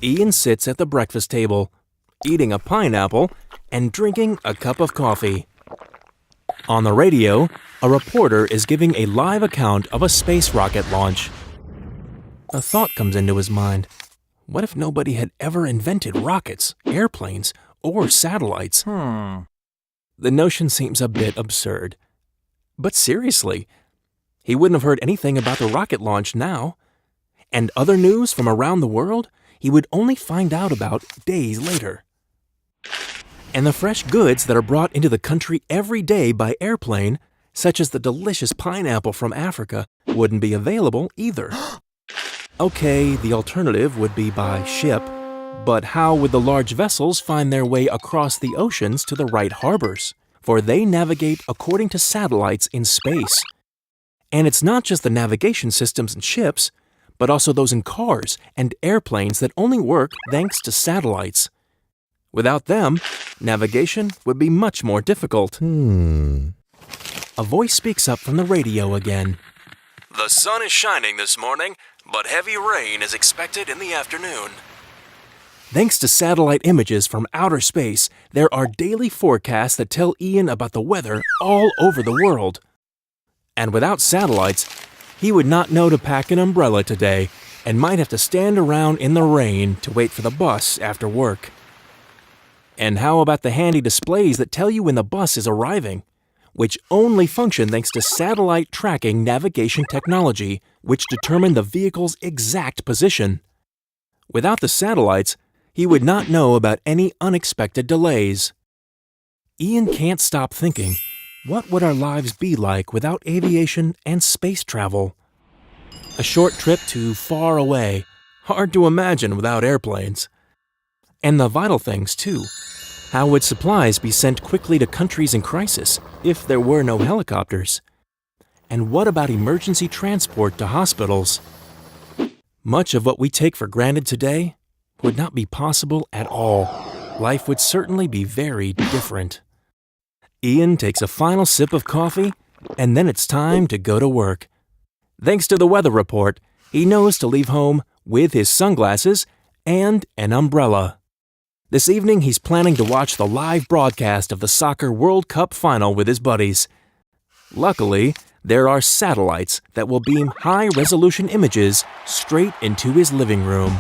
Ian sits at the breakfast table, eating a pineapple and drinking a cup of coffee. On the radio, a reporter is giving a live account of a space rocket launch. A thought comes into his mind. What if nobody had ever invented rockets, airplanes, or satellites? The notion seems a bit absurd. But seriously, he wouldn't have heard anything about the rocket launch now. And other news from around the world he would only find out about days later. And the fresh goods that are brought into the country every day by airplane, such as the delicious pineapple from Africa, wouldn't be available either. Okay, the alternative would be by ship, but how would the large vessels find their way across the oceans to the right harbors? For they navigate according to satellites in space. And it's not just the navigation systems in ships, but also those in cars and airplanes that only work thanks to satellites. Without them, navigation would be much more difficult. A voice speaks up from the radio again. The sun is shining this morning, but heavy rain is expected in the afternoon. Thanks to satellite images from outer space, there are daily forecasts that tell Ian about the weather all over the world. And without satellites, he would not know to pack an umbrella today and might have to stand around in the rain to wait for the bus after work. And how about the handy displays that tell you when the bus is arriving, which only function thanks to satellite tracking navigation technology, which determine the vehicle's exact position? Without the satellites, he would not know about any unexpected delays. Ian can't stop thinking, what would our lives be like without aviation and space travel? A short trip to far away, hard to imagine without airplanes. And the vital things, too. How would supplies be sent quickly to countries in crisis if there were no helicopters? And what about emergency transport to hospitals? Much of what we take for granted today would not be possible at all. Life would certainly be very different. Ian takes a final sip of coffee, and then it's time to go to work. Thanks to the weather report, he knows to leave home with his sunglasses and an umbrella. This evening, he's planning to watch the live broadcast of the Soccer World Cup final with his buddies. Luckily, there are satellites that will beam high-resolution images straight into his living room.